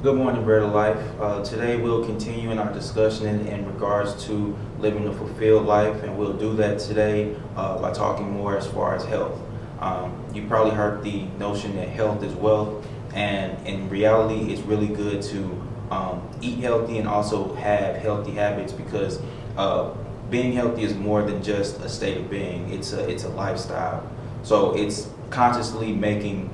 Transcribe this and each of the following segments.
Good morning, Bread of Life. Today we'll continue in our discussion in regards to living a fulfilled life, and we'll do that today by talking more as far as health. You probably heard the notion that health is wealth, and in reality, it's really good to eat healthy and also have healthy habits because being healthy is more than just a state of being. It's a lifestyle. So it's consciously making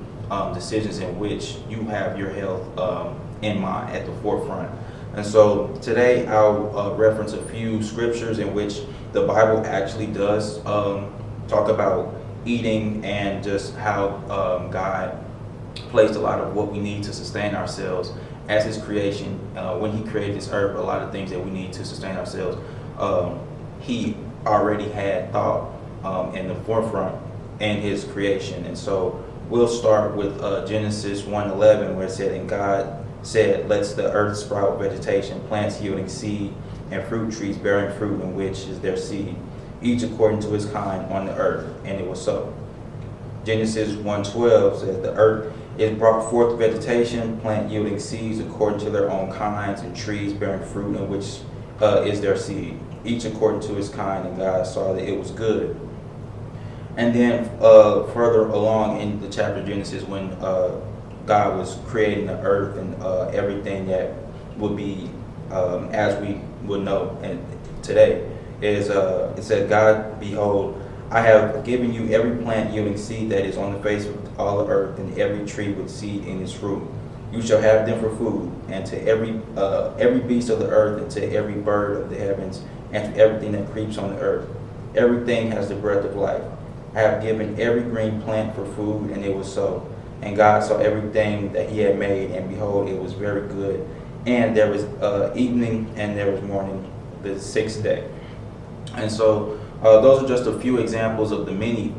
decisions in which you have your health in mind at the forefront. And so today I'll reference a few scriptures in which the Bible actually does talk about eating and just how God placed a lot of what we need to sustain ourselves as His creation. When He created this earth, a lot of things that we need to sustain ourselves, He already had thought in the forefront in His creation. And so we'll start with Genesis 1:11, where it said, "And God said, Let's the earth sprout vegetation, plants yielding seed, and fruit trees bearing fruit in which is their seed, each according to its kind on the earth. And it was so." Genesis 1:12 says, "The earth is brought forth vegetation, plant yielding seeds according to their own kinds, and trees bearing fruit in which is their seed, each according to its kind. And God saw that it was good." And then further along in the chapter of Genesis, when God was creating the earth and everything that would be as we would know and today, is it said, "God, behold, I have given you every plant yielding seed that is on the face of all the earth, and every tree with seed in its fruit. You shall have them for food, and to every beast of the earth, and to every bird of the heavens, and to everything that creeps on the earth. Everything has the breath of life. I have given every green plant for food," and it was so. "And God saw everything that He had made, and behold, it was very good. And there was evening, and there was morning, the sixth day." And so those are just a few examples of the many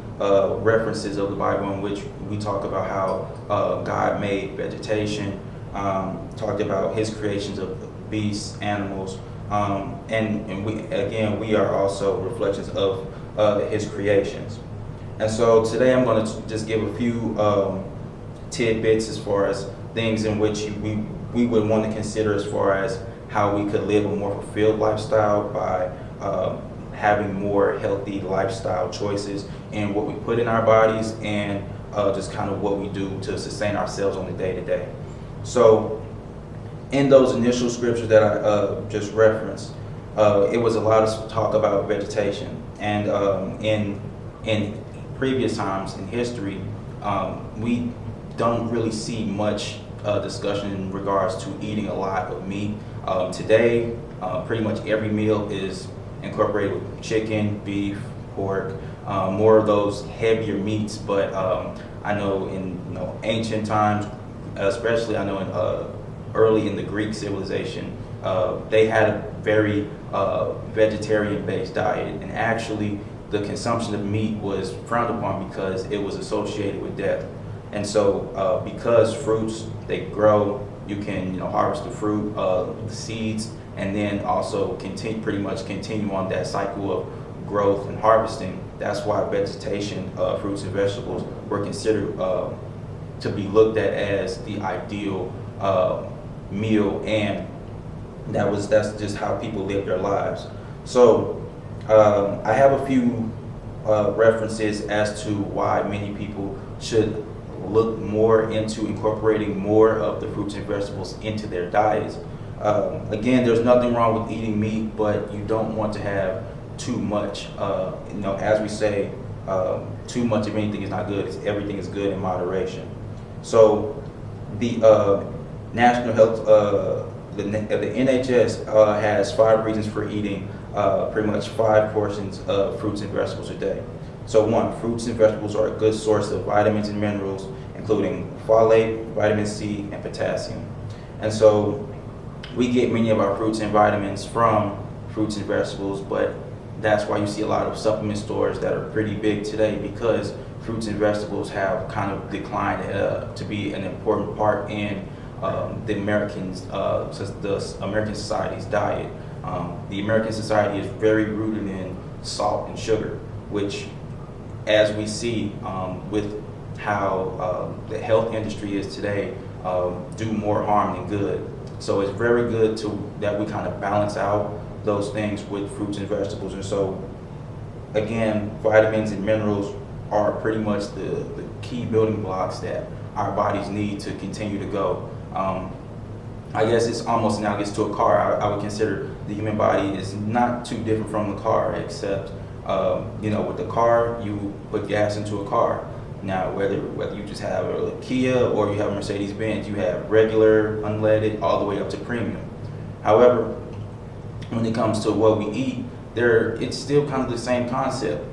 references of the Bible in which we talk about how God made vegetation, talked about His creations of beasts, animals, and we are also reflections of His creations. And so today I'm going to just give a few tidbits as far as things in which we would want to consider as far as how we could live a more fulfilled lifestyle by having more healthy lifestyle choices in what we put in our bodies and just kind of what we do to sustain ourselves on the day-to-day. So in those initial scriptures that I just referenced, it was a lot of talk about vegetation. And in previous times in history, we don't really see much discussion in regards to eating a lot of meat. Today, pretty much every meal is incorporated with chicken, beef, pork, more of those heavier meats. But I know in ancient times, especially I know in early in the Greek civilization, they had a very vegetarian-based diet, and actually the consumption of meat was frowned upon because it was associated with death. And so because fruits, they grow, you can harvest the fruit, the seeds, and then also pretty much continue on that cycle of growth and harvesting. That's why vegetation, fruits and vegetables, were considered to be looked at as the ideal meal, and that's just how people live their lives. So I have a few references as to why many people should look more into incorporating more of the fruits and vegetables into their diets. Again, there's nothing wrong with eating meat, but you don't want to have too much. As we say, too much of anything is not good. Everything is good in moderation. So the National Health, the NHS has 5 reasons for eating pretty much 5 portions of fruits and vegetables a day. So 1, fruits and vegetables are a good source of vitamins and minerals, including folate, vitamin C, and potassium. And so we get many of our fruits and vitamins from fruits and vegetables, but that's why you see a lot of supplement stores that are pretty big today, because fruits and vegetables have kind of declined to be an important part in the American society's diet. The American society is very rooted in salt and sugar, which, as we see with how the health industry is today, do more harm than good. So it's very good that we kind of balance out those things with fruits and vegetables. And so again, vitamins and minerals are pretty much the key building blocks that our bodies need to continue to go. I guess it's almost analogous to a car. I would consider the human body is not too different from the car, except with the car, you put gas into a car. Now, whether you just have a Kia or you have a Mercedes-Benz, you have regular, unleaded, all the way up to premium. However, when it comes to what we eat, it's still kind of the same concept.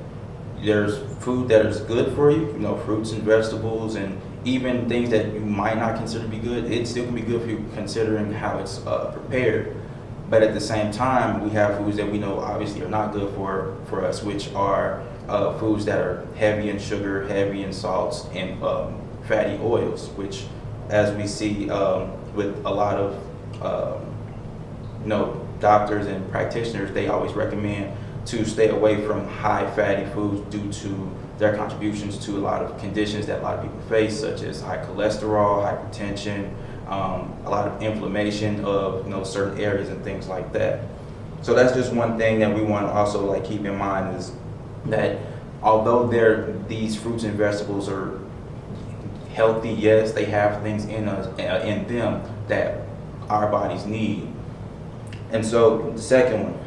There's food that is good for you, fruits and vegetables, and even things that you might not consider to be good. It still can be good for you considering how it's prepared. But at the same time, we have foods that we know obviously are not good for us, which are foods that are heavy in sugar, heavy in salts, and fatty oils, which, as we see with a lot of doctors and practitioners, they always recommend to stay away from high fatty foods due to their contributions to a lot of conditions that a lot of people face, such as high cholesterol, hypertension, a lot of inflammation of certain areas and things like that. So that's just one thing that we want to also keep in mind, is that although these fruits and vegetables are healthy, yes, they have things in them that our bodies need. And so the second one,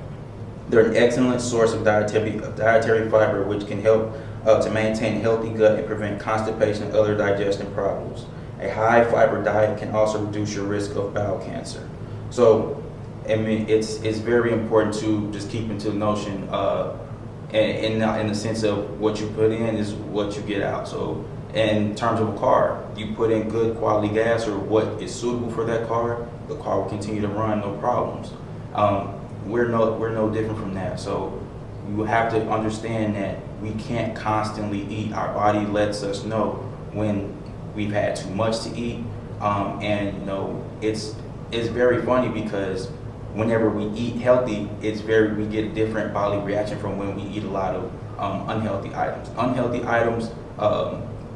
they're an excellent source of dietary fiber, which can help to maintain a healthy gut and prevent constipation and other digestion problems. A high fiber diet can also reduce your risk of bowel cancer. So, I mean, it's very important to just keep into the notion, in the sense of what you put in is what you get out. So, in terms of a car, you put in good quality gas or what is suitable for that car, the car will continue to run, no problems. We're no different from that. So you have to understand that we can't constantly eat. Our body lets us know when we've had too much to eat, and it's very funny because whenever we eat healthy, we get a different bodily reaction from when we eat a lot of unhealthy items. Unhealthy items,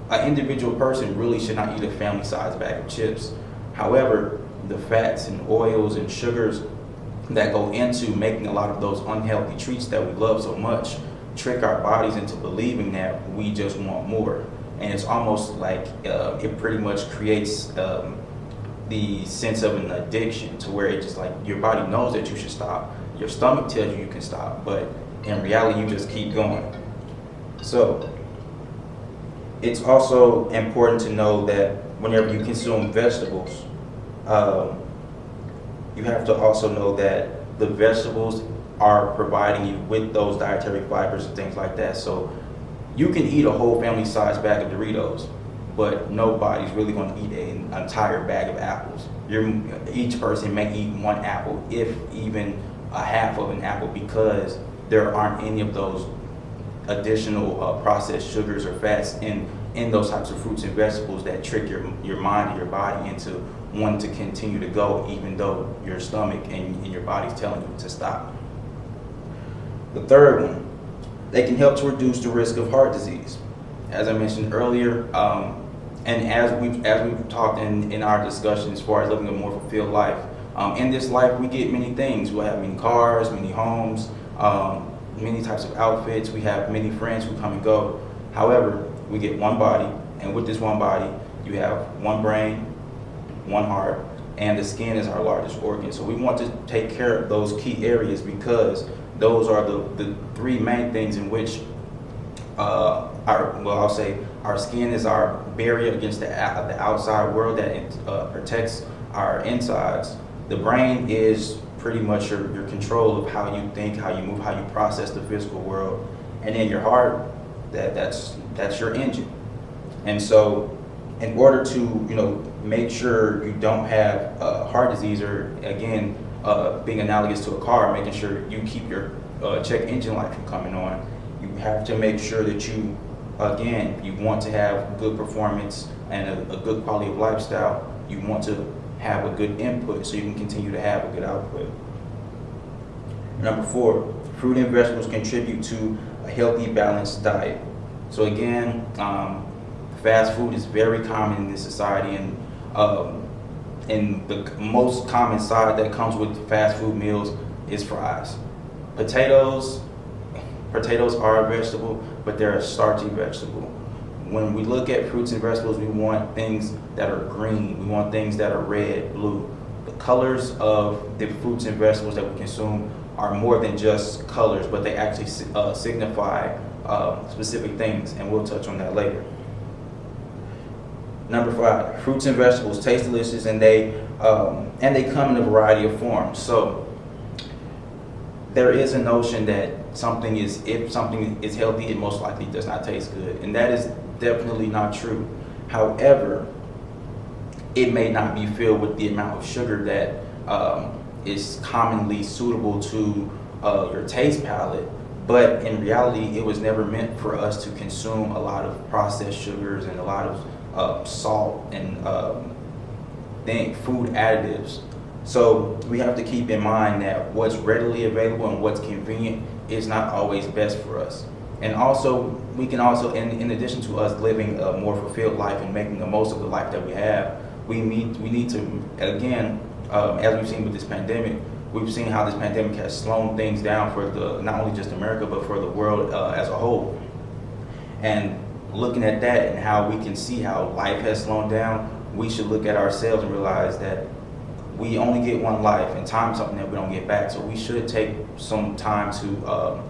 an individual person really should not eat a family-sized bag of chips. However, the fats and oils and sugars that go into making a lot of those unhealthy treats that we love so much trick our bodies into believing that we just want more. And it's almost like it pretty much creates the sense of an addiction, to where it just your body knows that you should stop. Your stomach tells you can stop, but in reality you just keep going. So it's also important to know that whenever you consume vegetables, you have to also know that the vegetables are providing you with those dietary fibers and things like that. So you can eat a whole family-sized bag of Doritos, but nobody's really going to eat an entire bag of apples. Each person may eat one apple, if even a half of an apple, because there aren't any of those additional processed sugars or fats in those types of fruits and vegetables that trick your mind and your body into wanting to continue to go, even though your stomach and your body's telling you to stop. The third one, they can help to reduce the risk of heart disease. As I mentioned earlier, and as we've talked in our discussion as far as living a more fulfilled life, in this life we get many things. We'll have many cars, many homes, many types of outfits. We have many friends who come and go. However, we get one body, and with this one body, you have one brain, one heart, and the skin is our largest organ. So we want to take care of those key areas, because those are the three main things in which I'll say our skin is our barrier against the outside world that protects our insides. The brain is pretty much your control of how you think, how you move, how you process the physical world. And then your heart, that's your engine. And so in order to make sure you don't have heart disease, or again, being analogous to a car, making sure you keep your check engine light from coming on, you have to make sure that you want to have good performance and a good quality of lifestyle. You want to have a good input so you can continue to have a good output. Number 4, fruit and vegetables contribute to a healthy, balanced diet. So again, fast food is very common in this society, and Um, and the most common side that comes with fast food meals is fries. Potatoes, potatoes are a vegetable, but they're a starchy vegetable. When we look at fruits and vegetables, we want things that are green. We want things that are red, blue. The colors of the fruits and vegetables that we consume are more than just colors, but they actually signify specific things, and we'll touch on that later. Number 5, fruits and vegetables taste delicious, and they come in a variety of forms. So there is a notion that if something is healthy, it most likely does not taste good, and that is definitely not true. However, it may not be filled with the amount of sugar that is commonly suitable to your taste palate, but in reality, it was never meant for us to consume a lot of processed sugars and a lot of salt and food additives. So we have to keep in mind that what's readily available and what's convenient is not always best for us. And also, we can also, in addition to us living a more fulfilled life and making the most of the life that we have, we need to, again, as we've seen with this pandemic, we've seen how this pandemic has slowed things down for not only just America, but for the world as a whole. And looking at that and how we can see how life has slowed down, we should look at ourselves and realize that we only get one life, and time is something that we don't get back. So we should take some time to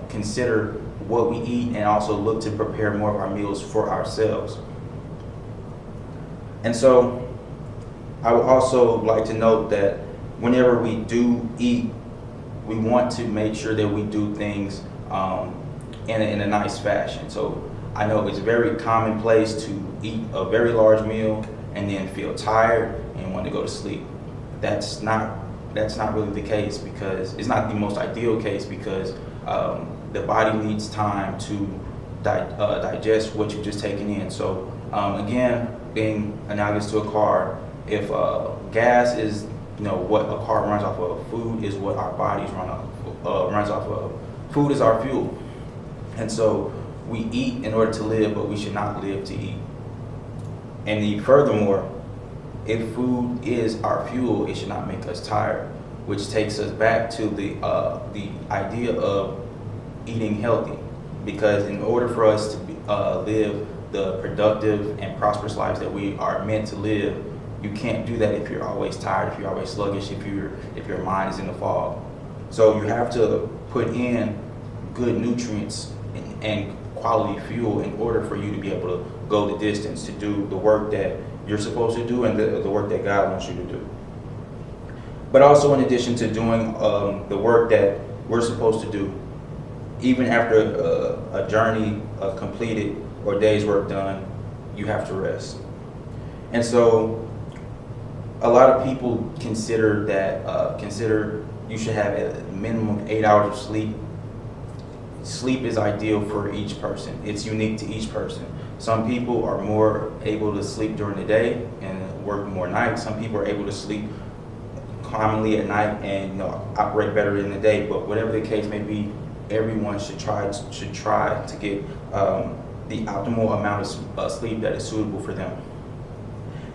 consider what we eat, and also look to prepare more of our meals for ourselves. And so I would also like to note that whenever we do eat, we want to make sure that we do things in a nice fashion. So I know it's very commonplace to eat a very large meal and then feel tired and want to go to sleep. That's not really the case, because it's not the most ideal case, because the body needs time to digest what you've just taken in. So again, being analogous to a car, if gas is what a car runs off of, food is what our bodies runs off of. Food is our fuel, and so we eat in order to live, but we should not live to eat. And furthermore, if food is our fuel, it should not make us tired, which takes us back to the idea of eating healthy. Because in order for us to live the productive and prosperous lives that we are meant to live, you can't do that if you're always tired, if you're always sluggish, if your mind is in the fog. So you have to put in good nutrients and quality fuel in order for you to be able to go the distance to do the work that you're supposed to do and the work that God wants you to do. But also, in addition to doing the work that we're supposed to do, even after a journey completed or a day's work done, you have to rest. And so a lot of people consider you should have a minimum of 8 hours of sleep. Sleep is ideal for each person. It's unique to each person. Some people are more able to sleep during the day and work more nights. Some people are able to sleep commonly at night and operate better in the day. But whatever the case may be, everyone should try to get the optimal amount of sleep that is suitable for them.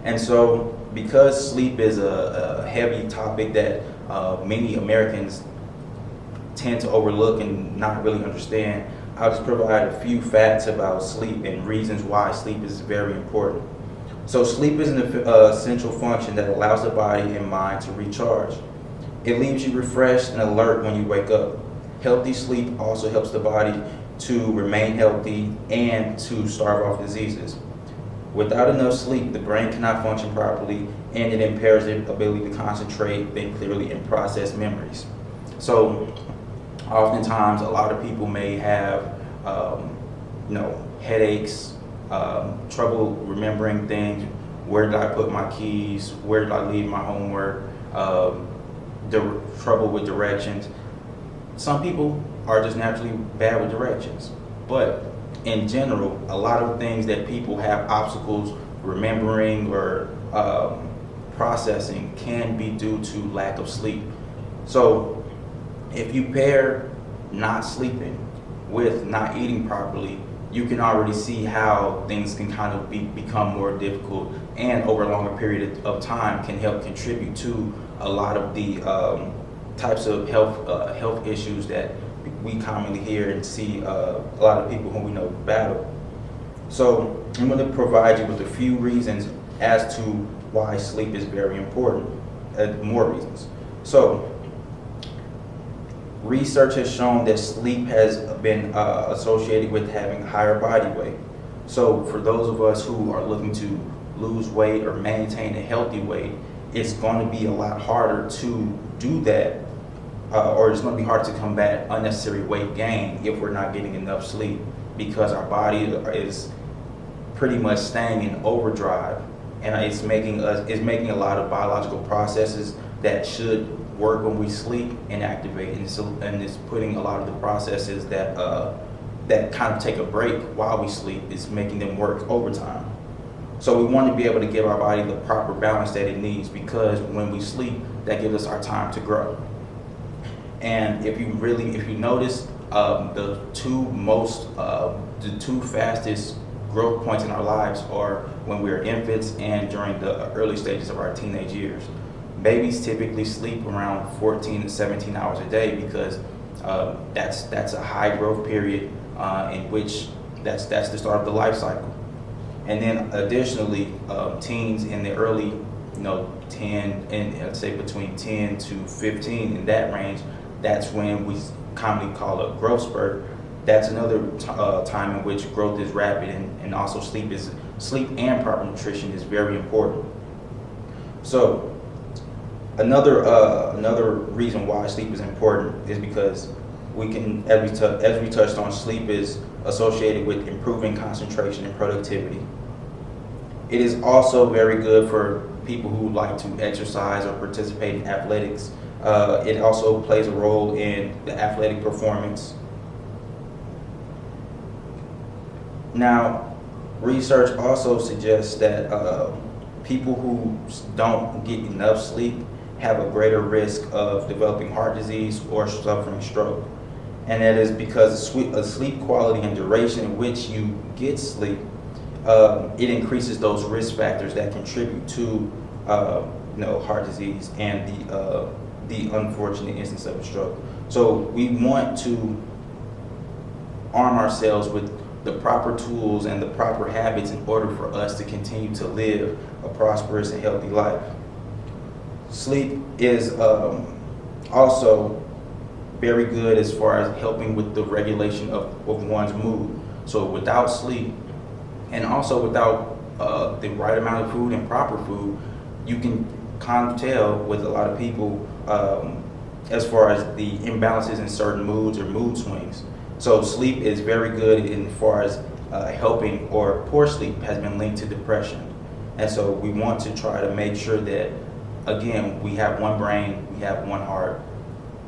And so, because sleep is a heavy topic that many Americans tend to overlook and not really understand, I'll just provide a few facts about sleep and reasons why sleep is very important. So sleep is an essential function that allows the body and mind to recharge. It leaves you refreshed and alert when you wake up. Healthy sleep also helps the body to remain healthy and to starve off diseases. Without enough sleep, the brain cannot function properly, and it impairs the ability to concentrate, think clearly, and process memories. So oftentimes, a lot of people may have headaches, trouble remembering things. Where did I put my keys? Where did I leave my homework? Trouble with directions. Some people are just naturally bad with directions. But in general, a lot of things that people have obstacles remembering or processing can be due to lack of sleep. So if you pair not sleeping with not eating properly, you can already see how things can kind of become more difficult, and over a longer period of time can help contribute to a lot of the types of health issues that we commonly hear and see a lot of people who we know battle. So I'm going to provide you with a few reasons as to why sleep is very important, more reasons. So research has shown that sleep has been associated with having higher body weight. So for those of us who are looking to lose weight or maintain a healthy weight, it's going to be a lot harder to do that, or it's going to be hard to combat unnecessary weight gain if we're not getting enough sleep, because our body is pretty much staying in overdrive, and it's making a lot of biological processes that should work when we sleep inactivate, and it's putting a lot of the processes that that kind of take a break while we sleep, is making them work overtime. So we want to be able to give our body the proper balance that it needs, because when we sleep, that gives us our time to grow. And if you notice, the two fastest growth points in our lives are when we're infants and during the early stages of our teenage years. Babies typically sleep around 14 to 17 hours a day, because that's a high growth period in which that's the start of the life cycle. And then additionally, teens in the early, 10 and I'd say between 10 to 15, in that range, that's when we commonly call a growth spurt. That's another time in which growth is rapid, and also sleep and proper nutrition is very important. So another reason why sleep is important is because we can, as we touched on, sleep is associated with improving concentration and productivity. It is also very good for people who like to exercise or participate in athletics. It also plays a role in the athletic performance. Now, research also suggests that people who don't get enough sleep have a greater risk of developing heart disease or suffering stroke. And that is because of sleep quality and duration in which you get sleep, it increases those risk factors that contribute to heart disease and the unfortunate instance of a stroke. So we want to arm ourselves with the proper tools and the proper habits in order for us to continue to live a prosperous and healthy life. Sleep is also very good as far as helping with the regulation of one's mood. So without sleep, and also without the right amount of food and proper food, you can kind of tell with a lot of people as far as the imbalances in certain moods or mood swings. So sleep is very good in far as helping, or poor sleep has been linked to depression. And so we want to try to make sure that, again, we have one brain, we have one heart.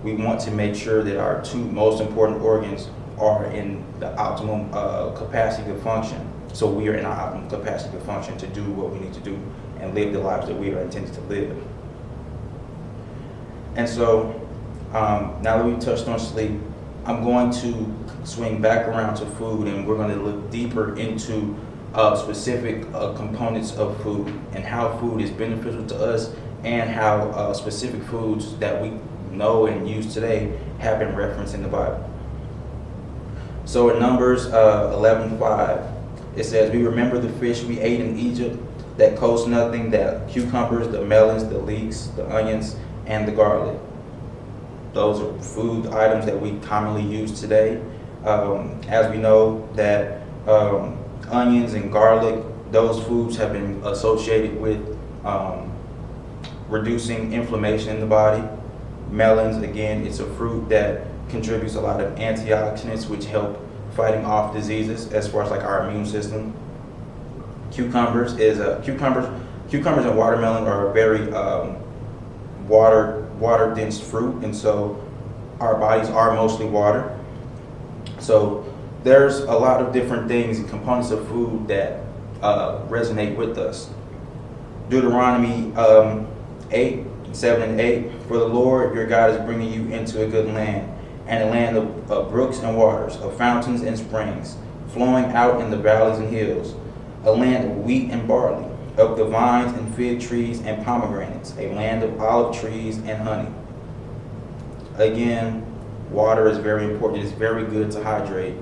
We want to make sure that our two most important organs are in the optimum capacity to function. So we are in our optimum capacity to function to do what we need to do and live the lives that we are intended to live. And so now that we've touched on sleep, I'm going to swing back around to food, and we're going to look deeper into specific components of food and how food is beneficial to us, and how specific foods that we know and use today have been referenced in the Bible. So in Numbers 11:5, it says, "We remember the fish we ate in Egypt that cost nothing, the cucumbers, the melons, the leeks, the onions, and the garlic." Those are food items that we commonly use today. As we know that onions and garlic, those foods have been associated with reducing inflammation in the body. Melons, again, it's a fruit that contributes a lot of antioxidants which help fighting off diseases as far as like our immune system. Cucumbers and watermelon are a very water dense fruit, and so our bodies are mostly water. So there's a lot of different things and components of food that resonate with us. Deuteronomy 8:7-8, "For the Lord your God is bringing you into a good land, and a land of brooks and waters, of fountains and springs, flowing out in the valleys and hills, a land of wheat and barley, of the vines and fig trees and pomegranates, a land of olive trees and honey. Again, water is very important. It's very good to hydrate.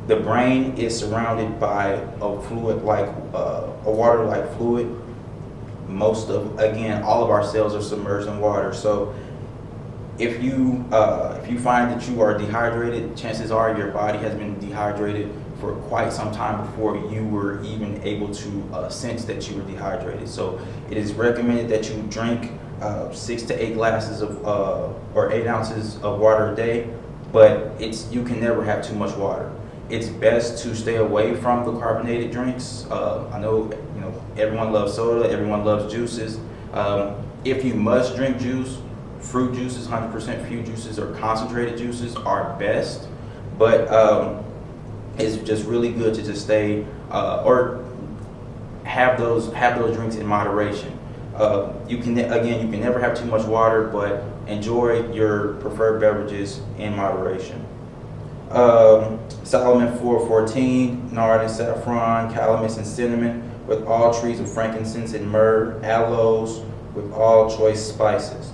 The brain is surrounded by a fluid like a water-like fluid. All of our cells are submerged in water. So if you find that you are dehydrated, chances are your body has been dehydrated for quite some time before you were even able to sense that you were dehydrated. So it is recommended that you drink 6 to 8 glasses of or 8 ounces of water a day, but you can never have too much water. It's best to stay away from the carbonated drinks. I know everyone loves soda, everyone loves juices. If you must drink juice, fruit juices, 100% fruit juices or concentrated juices are best, but it's just really good to just stay or have those drinks in moderation. You can never have too much water, but enjoy your preferred beverages in moderation. Solomon 4:14, nard and saffron, calamus and cinnamon, with all trees of frankincense and myrrh, aloes, with all choice spices.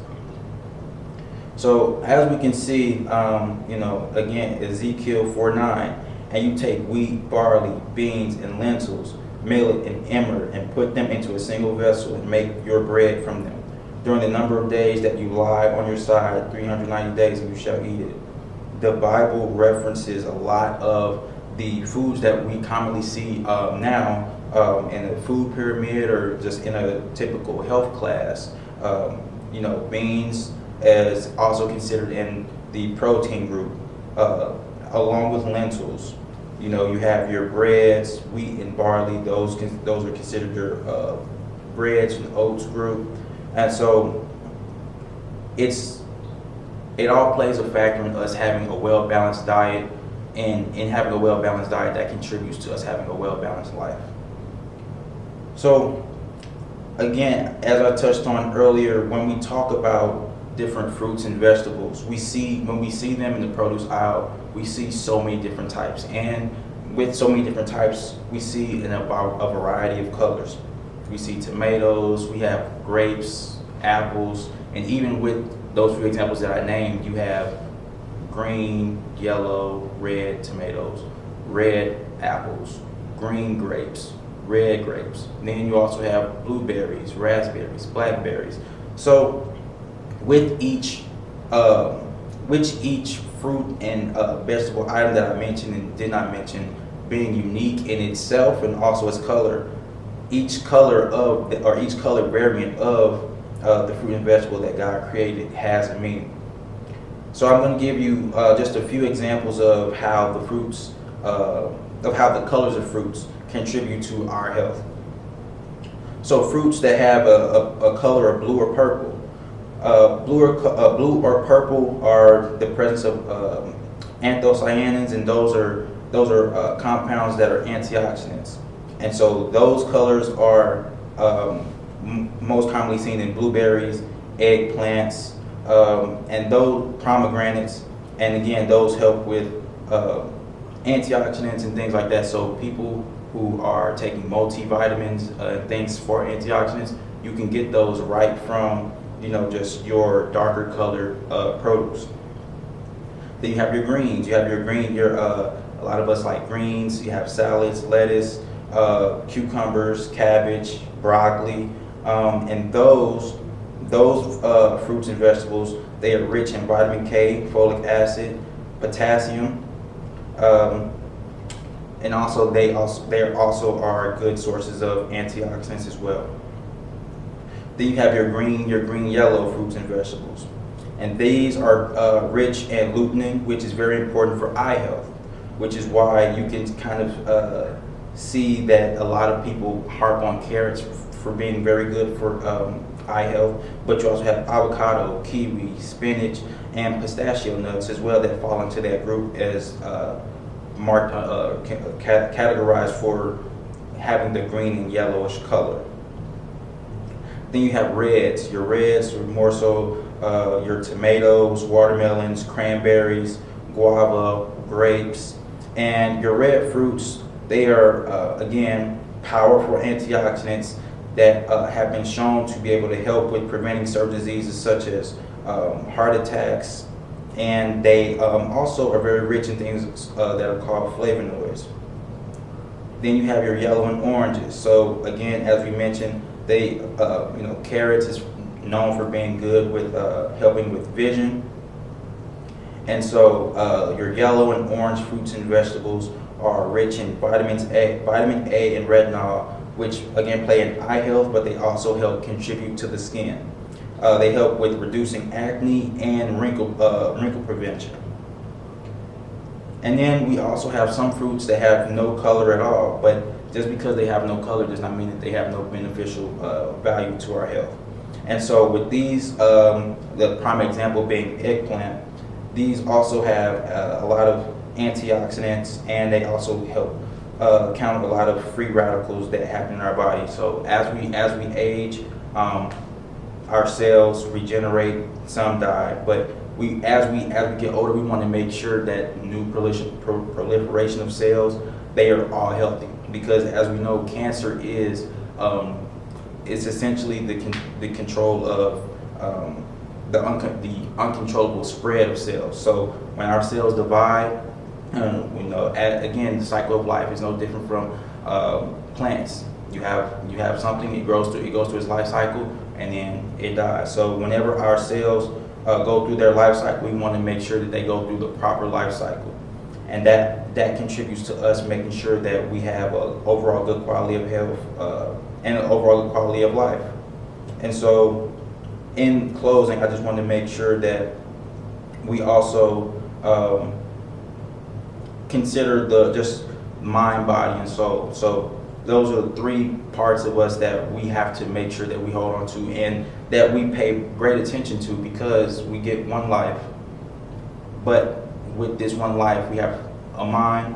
So as we can see, again, Ezekiel 4:9, and you take wheat, barley, beans, and lentils, millet and emmer, and put them into a single vessel, and make your bread from them. During the number of days that you lie on your side, 390 days, and you shall eat it. The Bible references a lot of the foods that we commonly see now in a food pyramid or just in a typical health class. Beans is also considered in the protein group, along with lentils. You have your breads, wheat and barley. Those are considered your breads and oats group, and so it all plays a factor in us having a well-balanced diet, and in having a well-balanced diet that contributes to us having a well-balanced life. So again, as I touched on earlier, when we talk about different fruits and vegetables, when we see them in the produce aisle, we see so many different types. And with so many different types, we see about a variety of colors. We see tomatoes, we have grapes, apples, and even with those few examples that I named, you have green, yellow, red tomatoes, red apples, green grapes, red grapes. And then you also have blueberries, raspberries, blackberries. So with each fruit and vegetable item that I mentioned and did not mention being unique in itself and also its color, each color variant of the fruit and vegetable that God created has a meaning. So I'm going to give you just a few examples of how the colors of fruits contribute to our health. So fruits that have a color of blue or purple. Blue or purple are the presence of anthocyanins, and those are compounds that are antioxidants. And so those colors are most commonly seen in blueberries, eggplants, and those pomegranates. And again, those help with antioxidants and things like that. So people who are taking multivitamins, things for antioxidants, you can get those right from just your darker colored produce. Then you have your greens. A lot of us like greens. You have salads, lettuce, cucumbers, cabbage, broccoli, and those fruits and vegetables, they are rich in vitamin K, folic acid, potassium, and also they also are good sources of antioxidants as well. Then you have your green yellow fruits and vegetables, and these are rich in lutein, which is very important for eye health, which is why you can kind of see that a lot of people harp on carrots for being very good for eye health, but you also have avocado, kiwi, spinach, and pistachio nuts as well that fall into that group as categorized for having the green and yellowish color. Then you have reds. Your reds are more so your tomatoes, watermelons, cranberries, guava, grapes, And your red fruits, they are, again, powerful antioxidants that have been shown to be able to help with preventing certain diseases such as heart attacks, and they also are very rich in things that are called flavonoids. Then you have your yellow and oranges. So again, as we mentioned, they, carrots is known for being good with helping with vision. And so your yellow and orange fruits and vegetables are rich in vitamin A and retinol, which again play in eye health, but they also help contribute to the skin. They help with reducing acne and wrinkle prevention. And then we also have some fruits that have no color at all, but just because they have no color does not mean that they have no beneficial value to our health. And so with these, the prime example being eggplant, these also have a lot of antioxidants, and they also help counter a lot of free radicals that happen in our body. So as we age, our cells regenerate, some die, but as we get older, we want to make sure that new proliferation of cells, they are all healthy, because as we know, cancer is it's essentially the control of the uncontrollable spread of cells. So when our cells divide, again, the cycle of life is no different from plants. You have something, it goes through its life cycle, and then it dies. So whenever our cells go through their life cycle, we want to make sure that they go through the proper life cycle, and that contributes to us making sure that we have an overall good quality of health and an overall good quality of life. And so, in closing, I just want to make sure that we also consider the just mind, body, and soul. So those are the three parts of us that we have to make sure that we hold on to and that we pay great attention to, because we get one life. But with this one life, we have a mind,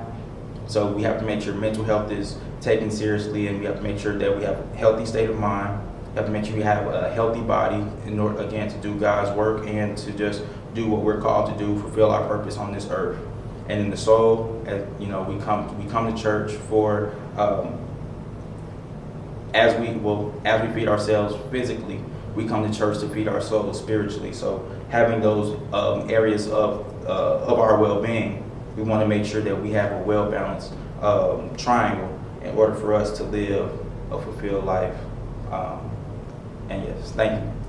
so we have to make sure mental health is taken seriously, and we have to make sure that we have a healthy state of mind. We have to make sure we have a healthy body in order, again, to do God's work and to just do what we're called to do, fulfill our purpose on this earth. And in the soul, we come to church for as we feed ourselves physically, we come to church to feed our souls spiritually. So having those areas of our well-being, we want to make sure that we have a well-balanced triangle in order for us to live a fulfilled life. And yes, thank you.